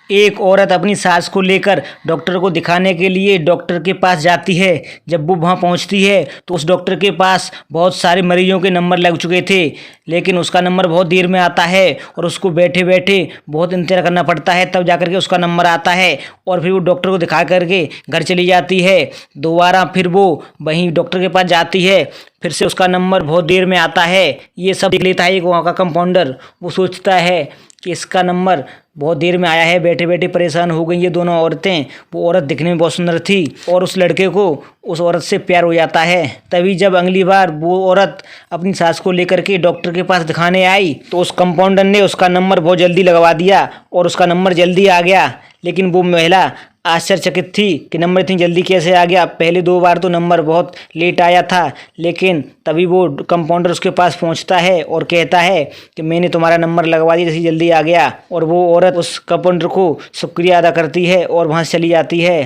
एक औरत अपनी सास को लेकर डॉक्टर को दिखाने के लिए डॉक्टर के पास जाती है। जब वो वहाँ पहुँचती है तो उस डॉक्टर के पास बहुत सारे मरीजों के नंबर लग चुके थे, लेकिन उसका नंबर बहुत देर में आता है और उसको बैठे बैठे बहुत इंतजार करना पड़ता है, तब जाकर के उसका नंबर आता है। और फिर वो डॉक्टर को दिखा करके घर चली जाती है। दोबारा फिर वो वहीं डॉक्टर के पास जाती है, फिर से उसका नंबर बहुत देर में आता है। ये सब देख लेता है एक वहाँ का कंपाउंडर। वो सोचता है कि इसका नंबर बहुत देर में आया है, बैठे बैठे परेशान हो गई ये दोनों औरतें। वो औरत दिखने में बहुत सुंदर थी और उस लड़के को उस औरत से प्यार हो जाता है। तभी जब अगली बार वो औरत अपनी सास को लेकर के डॉक्टर के पास दिखाने आई तो उस कंपाउंडर ने उसका नंबर बहुत जल्दी लगवा दिया और उसका नंबर जल्दी आ गया। लेकिन वो महिला आश्चर्यचकित थी कि नंबर इतनी जल्दी कैसे आ गया। पहले 2 बार तो नंबर बहुत लेट आया था, लेकिन तभी वो कंपाउंडर उसके पास पहुंचता है और कहता है कि मैंने तुम्हारा नंबर लगवा दिया, जैसे जल्दी आ गया। और वो औरत उस कंपाउंडर को शुक्रिया अदा करती है और वहाँ से चली जाती है।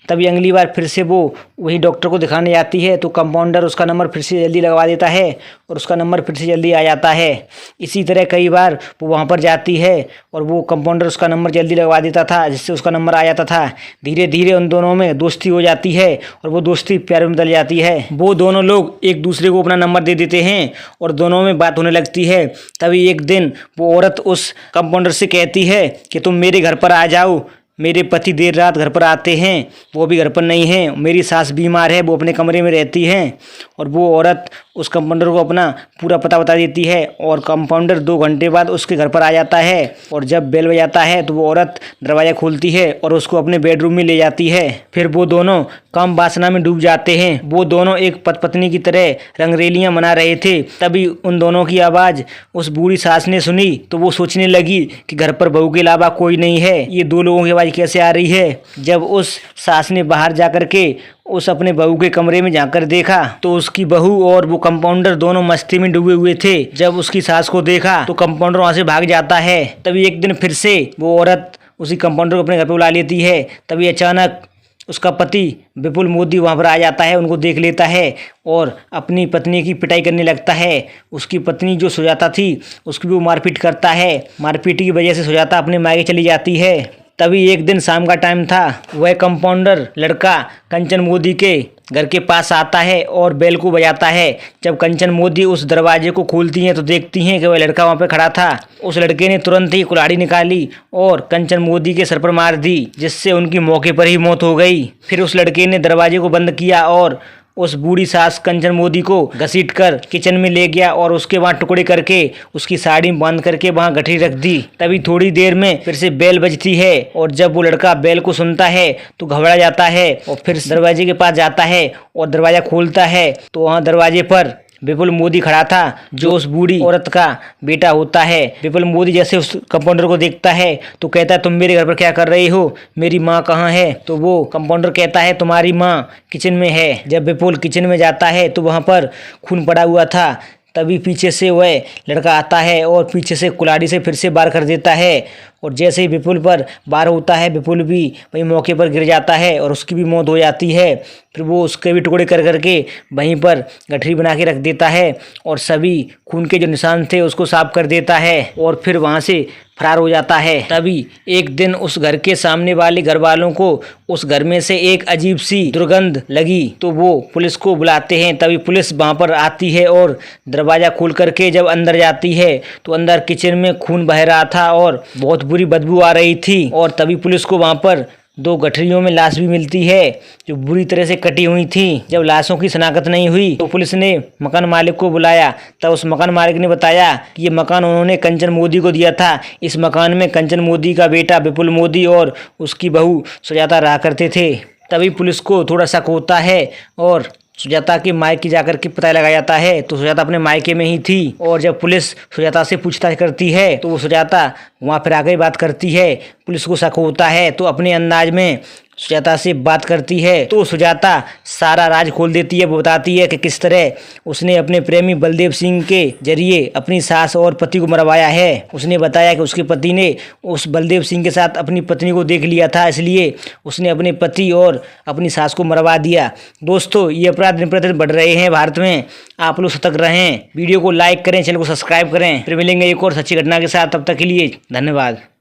तभी अगली बार फिर से वो वही डॉक्टर को दिखाने जाती है तो कंपाउंडर उसका नंबर फिर से जल्दी लगवा देता है और उसका नंबर फिर से जल्दी आ जाता है। इसी तरह कई बार वो वहाँ पर जाती है और वो कंपाउंडर उसका नंबर जल्दी लगवा देता था, जिससे उसका नंबर आ जाता था। धीरे धीरे उन दोनों में दोस्ती हो जाती है और वो दोस्ती प्यार में बदल जाती है। वो दोनों लोग एक दूसरे को अपना नंबर दे देते हैं और दोनों में बात होने लगती है। तभी एक दिन वो औरत उस कंपाउंडर से कहती है कि तुम मेरे घर पर आ जाओ, मेरे पति देर रात घर पर आते हैं, वो भी घर पर नहीं हैं, मेरी सास बीमार है, वो अपने कमरे में रहती हैं। और वो औरत उस कंपाउंडर को अपना पूरा पता बता देती है और कंपाउंडर 2 घंटे बाद उसके घर पर आ जाता है। और जब बेल बजाता है तो वो औरत दरवाज़ा खोलती है और उसको अपने बेडरूम में ले जाती है। फिर वो दोनों काम वासना में डूब जाते हैं। वो दोनों एक पति पत्नी की तरह रंगरेलियाँ मना रहे थे। तभी उन दोनों की आवाज़ उस बूढ़ी सास ने सुनी तो वो सोचने लगी कि घर पर बहू के अलावा कोई नहीं है, ये 2 लोगों की आवाज़ कैसे आ रही है। जब उस सास ने बाहर जाकर के उस अपने बहू के कमरे में जाकर देखा तो उसकी बहू और वो कंपाउंडर दोनों मस्ती में डूबे हुए थे। जब उसकी सास को देखा तो कंपाउंडर वहाँ से भाग जाता है। तभी एक दिन फिर से वो औरत उसी कंपाउंडर को अपने घर पर बुला लेती है। तभी अचानक उसका पति विपुल मोदी वहाँ पर आ जाता है, उनको देख लेता है और अपनी पत्नी की पिटाई करने लगता है। उसकी पत्नी जो सुजाता थी उसकी भी वो मारपीट करता है। मारपीट की वजह से सुजाता अपने मायके चली जाती है। तभी एक दिन शाम का टाइम था। वह कंपाउंडर लड़का कंचन मोदी के घर के पास आता है और बेल को बजाता है। जब कंचन मोदी उस दरवाजे को खोलती हैं तो देखती हैं कि वह लड़का वहाँ पे खड़ा था। उस लड़के ने तुरंत ही कुल्हाड़ी निकाली और कंचन मोदी के सर पर मार दी, जिससे उनकी मौके पर ही मौत हो गई। फिर उस लड़के ने दरवाजे को बंद किया और उस बूढ़ी सास कंचन मोदी को घसीट कर किचन में ले गया और उसके वहाँ टुकड़े करके उसकी साड़ी में बांध करके वहाँ गठरी रख दी। तभी थोड़ी देर में फिर से बेल बजती है और जब वो लड़का बेल को सुनता है तो घबरा जाता है और फिर दरवाजे के पास जाता है और दरवाजा खोलता है तो वहाँ दरवाजे पर विपुल मोदी खड़ा था, जो उस बूढ़ी औरत का बेटा होता है। विपुल मोदी जैसे उस कंपाउंडर को देखता है तो कहता है तुम मेरे घर पर क्या कर रही हो, मेरी माँ कहाँ है। तो वो कंपाउंडर कहता है तुम्हारी माँ किचन में है। जब विपुल किचन में जाता है तो वहाँ पर खून पड़ा हुआ था। तभी पीछे से वह लड़का आता है और पीछे से कुल्हाड़ी से फिर से वार कर देता है और जैसे ही विपुल पर वार होता है विपुल भी वहीं मौके पर गिर जाता है और उसकी भी मौत हो जाती है। फिर वो उसके भी टुकड़े कर करके वहीं पर गठरी बना के रख देता है और सभी खून के जो निशान थे उसको साफ कर देता है और फिर वहाँ से फरार हो जाता है। तभी एक दिन उस घर के सामने वाले घर वालों को उस घर में से एक अजीब सी दुर्गंध लगी तो वो पुलिस को बुलाते हैं। तभी पुलिस वहाँ पर आती है और दरवाज़ा खोल करके जब अंदर जाती है तो अंदर किचन में खून बह रहा था और बहुत बुरी बदबू आ रही थी। और तभी पुलिस को वहाँ पर 2 गठरियों में लाश भी मिलती है जो बुरी तरह से कटी हुई थी। जब लाशों की शनाख्त नहीं हुई तो पुलिस ने मकान मालिक को बुलाया। तब उस मकान मालिक ने बताया कि ये मकान उन्होंने कंचन मोदी को दिया था। इस मकान में कंचन मोदी का बेटा विपुल मोदी और उसकी बहू सुजाता रहा करते थे। तभी पुलिस को थोड़ा शक होता है और सुजाता के मायके जाकर के पता लगाया जाता है तो सुजाता अपने मायके में ही थी। और जब पुलिस सुजाता से पूछताछ करती है तो वो सुजाता वहाँ फिर आगे बात करती है। पुलिस को शक होता है तो अपने अंदाज में सुजाता से बात करती है तो सुजाता सारा राज खोल देती है। वो बताती है कि किस तरह उसने अपने प्रेमी बलदेव सिंह के जरिए अपनी सास और पति को मरवाया है। उसने बताया कि उसके पति ने उस बलदेव सिंह के साथ अपनी पत्नी को देख लिया था, इसलिए उसने अपने पति और अपनी सास को मरवा दिया। दोस्तों, ये अपराध दिन प्रतिदिन बढ़ रहे हैं भारत में। आप लोग सतर्क रहें, वीडियो को लाइक करें, चैनल को सब्सक्राइब करें। फिर मिलेंगे एक और सच्ची घटना के साथ, तब तक के लिए धन्यवाद।